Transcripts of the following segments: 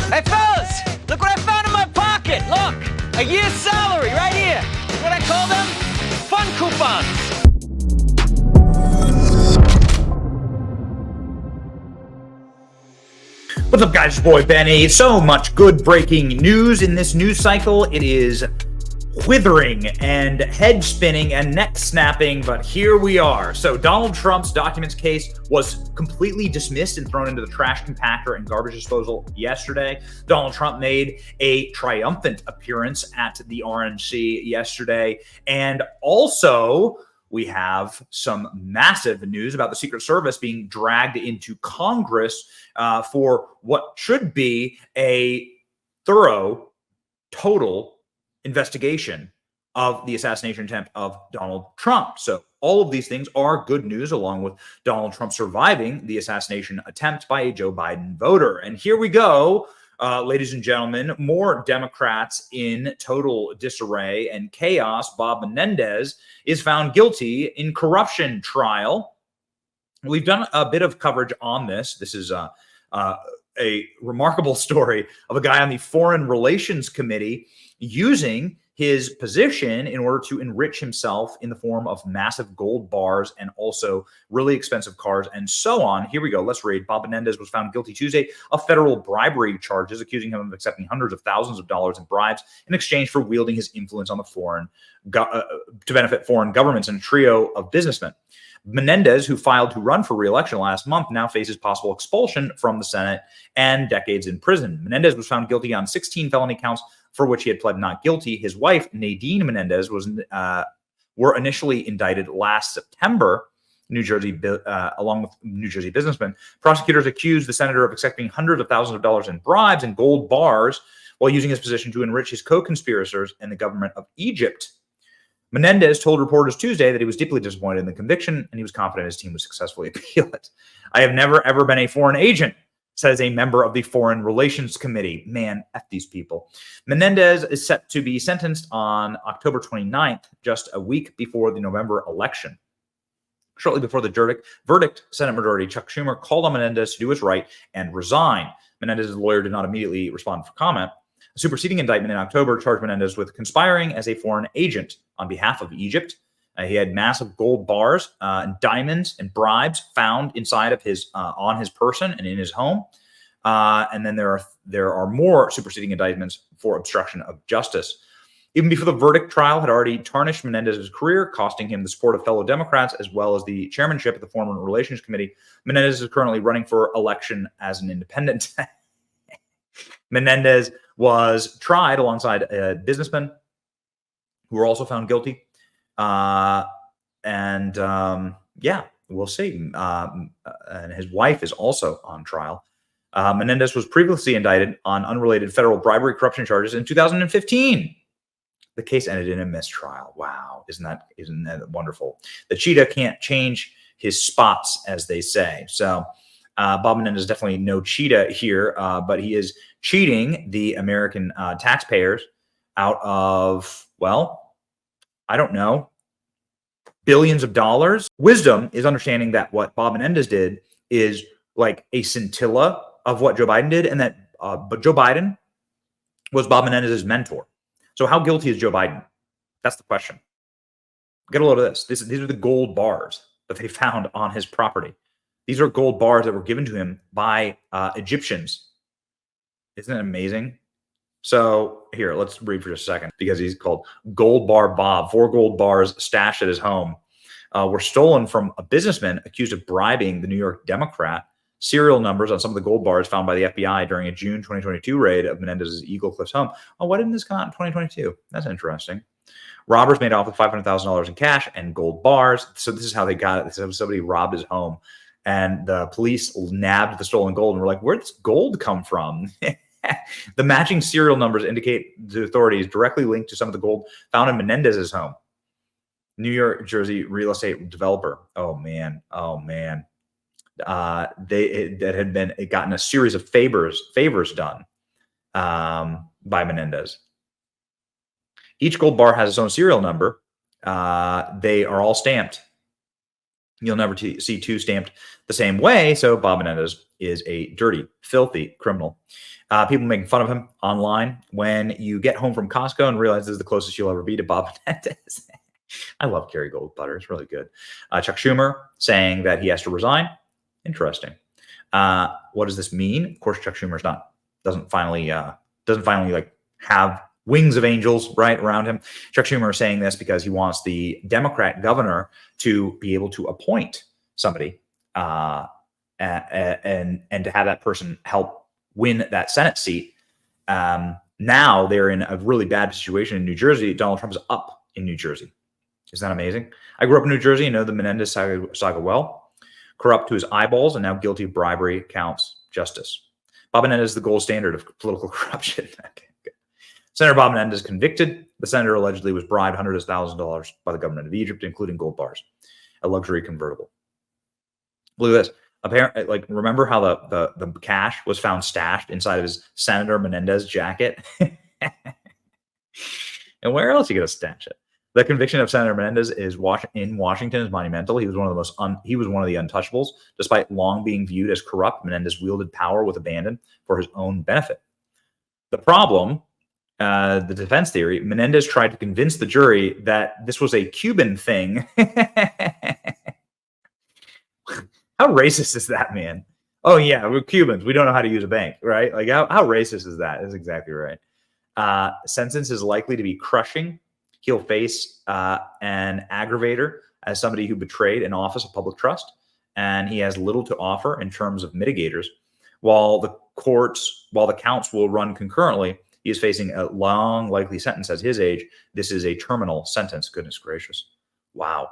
Hey, fellas, look what I found in my pocket. Look, a year's salary right here. What I call them? Fun coupons. What's up, guys? It's your boy Benny. So much good breaking news in this news cycle. It is withering and head spinning and neck snapping, but here we are. So Donald Trump's documents case was completely dismissed and thrown into the trash compactor and garbage disposal yesterday. Donald Trump made a triumphant appearance at the RNC yesterday. And also, we have some massive news about the Secret Service being dragged into Congress for what should be a thorough, total investigation of the assassination attempt of Donald Trump. So all of these things are good news, along with Donald Trump surviving the assassination attempt by a Joe Biden voter. And here we go, ladies and gentlemen, more Democrats in total disarray and chaos. Bob Menendez is found guilty in corruption trial. We've done a bit of coverage on this. This is a remarkable story of a guy on the Foreign Relations Committee using his position in order to enrich himself in the form of massive gold bars and also really expensive cars and so on. Here we go. Let's read. Bob Menendez was found guilty Tuesday of federal bribery charges, accusing him of accepting hundreds of thousands of dollars in bribes in exchange for wielding his influence on the to benefit foreign governments and a trio of businessmen. Menendez, who filed to run for re-election last month, now faces possible expulsion from the Senate and decades in prison. Menendez was found guilty on 16 felony counts for which he had pled not guilty. His wife, Nadine Menendez, were initially indicted last September, along with New Jersey businessmen. Prosecutors accused the senator of accepting hundreds of thousands of dollars in bribes and gold bars while using his position to enrich his co-conspirators and the government of Egypt. Menendez told reporters Tuesday that he was deeply disappointed in the conviction and he was confident his team would successfully appeal it. "I have never, ever been a foreign agent," says a member of the Foreign Relations Committee. Man, F these people. Menendez is set to be sentenced on October 29th, just a week before the November election. Shortly before the verdict, Senate Majority Chuck Schumer called on Menendez to do his right and resign. Menendez's lawyer did not immediately respond for comment. A superseding indictment in October charged Menendez with conspiring as a foreign agent on behalf of Egypt. He had massive gold bars and diamonds and bribes found inside of his on his person and in his home. And then there are more superseding indictments for obstruction of justice. Even before the verdict, trial had already tarnished Menendez's career, costing him the support of fellow Democrats as well as the chairmanship of the Foreign Relations Committee. Menendez is currently running for election as an independent. Menendez was tried alongside businessmen who were also found guilty. Yeah, we'll see. And his wife is also on trial. Menendez was previously indicted on unrelated federal bribery corruption charges in 2015. The case ended in a mistrial. Wow, isn't that wonderful? The cheetah can't change his spots, as they say. So Bob Menendez is definitely no cheetah here, but he is cheating the American taxpayers out of, well, I don't know, billions of dollars. Wisdom is understanding that what Bob Menendez did is like a scintilla of what Joe Biden did, and that but Joe Biden was Bob Menendez's mentor. So how guilty is Joe Biden? That's the question. Get a load of this. These are the gold bars that they found on his property. These are gold bars that were given to him by Egyptians. Isn't it amazing? So here, let's read for just a second, because he's called Gold Bar Bob. 4 gold bars stashed at his home were stolen from a businessman accused of bribing the New York Democrat. Serial numbers on some of the gold bars found by the FBI during a June 2022 raid of Menendez's Eagle Cliffs home. Oh, why didn't this come out in 2022? That's interesting. Robbers made off with $500,000 in cash and gold bars. So this is how they got it. So somebody robbed his home, and the police nabbed the stolen gold and were like, "Where does gold come from?" The matching serial numbers indicate the authorities directly linked to some of the gold found in Menendez's home. New York, Jersey real estate developer. Oh man. That had been gotten a series of favors done by Menendez. Each gold bar has its own serial number. They are all stamped You'll never see two stamped the same way. So Bob Menendez is a dirty, filthy criminal. People making fun of him online. When you get home from Costco and realize this is the closest you'll ever be to Bob Menendez. I love Kerry Goldbutter. It's really good. Chuck Schumer saying that he has to resign. Interesting. What does this mean? Of course, Chuck Schumer's doesn't finally like have wings of angels right around him. Chuck Schumer is saying this because he wants the Democrat governor to be able to appoint somebody and to have that person help win that Senate seat. Now they're in a really bad situation in New Jersey. Donald Trump is up in New Jersey. Isn't that amazing? I grew up in New Jersey and know the Menendez saga well. Corrupt to his eyeballs and now guilty of bribery, counts, justice. Bob Menendez is the gold standard of political corruption. Okay, good. Senator Bob Menendez convicted. The senator allegedly was bribed hundreds of thousands of dollars by the government of Egypt, including gold bars, a luxury convertible. Look at this. Apparently, like, remember how the cash was found stashed inside of his Senator Menendez jacket? And where else are you going to stash it? The conviction of Senator Menendez in Washington is monumental. He was one of the untouchables. Despite long being viewed as corrupt, Menendez wielded power with abandon for his own benefit. The problem, the defense theory, Menendez tried to convince the jury that this was a Cuban thing. How racist is that, man? Oh yeah, we're Cubans. We don't know how to use a bank, right? Like how racist is that? That's exactly right. Sentence is likely to be crushing. He'll face an aggravator as somebody who betrayed an office of public trust, and he has little to offer in terms of mitigators. While the counts will run concurrently, he is facing a long, likely sentence at his age. This is a terminal sentence. Goodness gracious. Wow.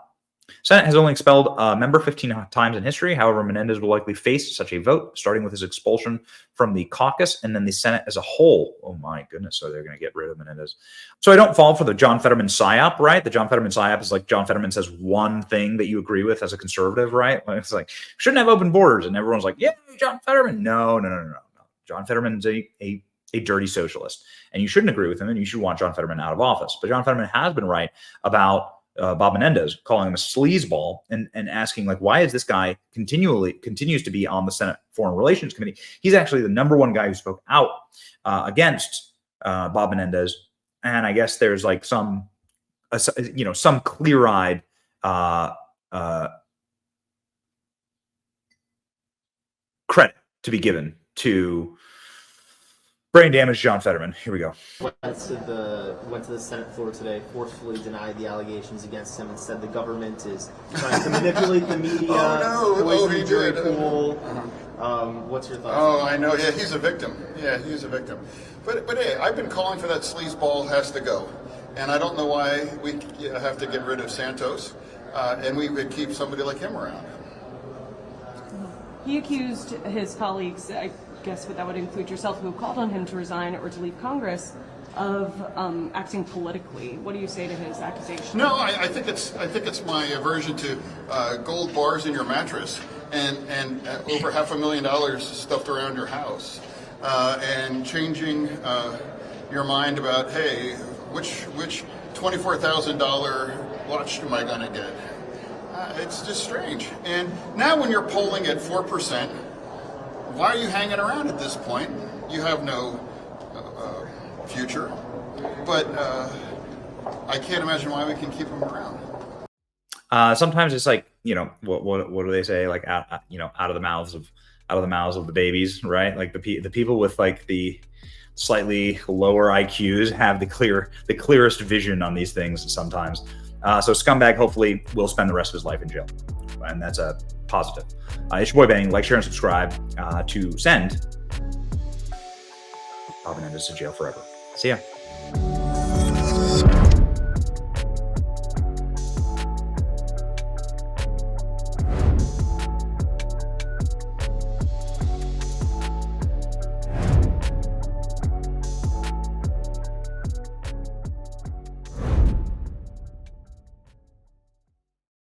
Senate has only expelled a member 15 times in history. However, Menendez will likely face such a vote, starting with his expulsion from the caucus and then the Senate as a whole. Oh my goodness. So they're going to get rid of Menendez. So I don't fall for the John Fetterman psyop, right? The John Fetterman psyop is like John Fetterman says one thing that you agree with as a conservative, right? It's like, shouldn't have open borders. And everyone's like, yeah, John Fetterman. No. John Fetterman is a dirty socialist. And you shouldn't agree with him, and you should want John Fetterman out of office. But John Fetterman has been right about Bob Menendez, calling him a sleazeball and asking, like, why is this guy continues to be on the Senate Foreign Relations Committee? He's actually the number one guy who spoke out against Bob Menendez. And I guess there's like some clear-eyed credit to be given to brain damage John Fetterman. Here we go. Went to the Senate floor today, forcefully denied the allegations against him and said the government is trying to manipulate the media, poison the jury pool. What's your thoughts? Oh, I know. Yeah, he's a victim. But hey, I've been calling for that sleazeball has to go. And I don't know why we have to get rid of Santos and we would keep somebody like him around. He accused his colleagues, I guess that would include yourself, who called on him to resign or to leave Congress, of acting politically. What do you say to his accusation? No, I think it's my aversion to gold bars in your mattress and over $500,000 stuffed around your house and changing your mind about, hey, which $24,000 watch am I going to get? It's just strange. And now when you're polling at 4%, why are you hanging around at this point? You have no future. But I can't imagine why we can keep him around. Sometimes it's like, what do they say? Like out of the mouths of the babies, right? Like the people with like the slightly lower IQs have the clearest vision on these things sometimes. So Scumbag hopefully will spend the rest of his life in jail, and that's a positive. It's your boy Benny. Like, share, and subscribe to send Bob Menendez to jail forever. See ya.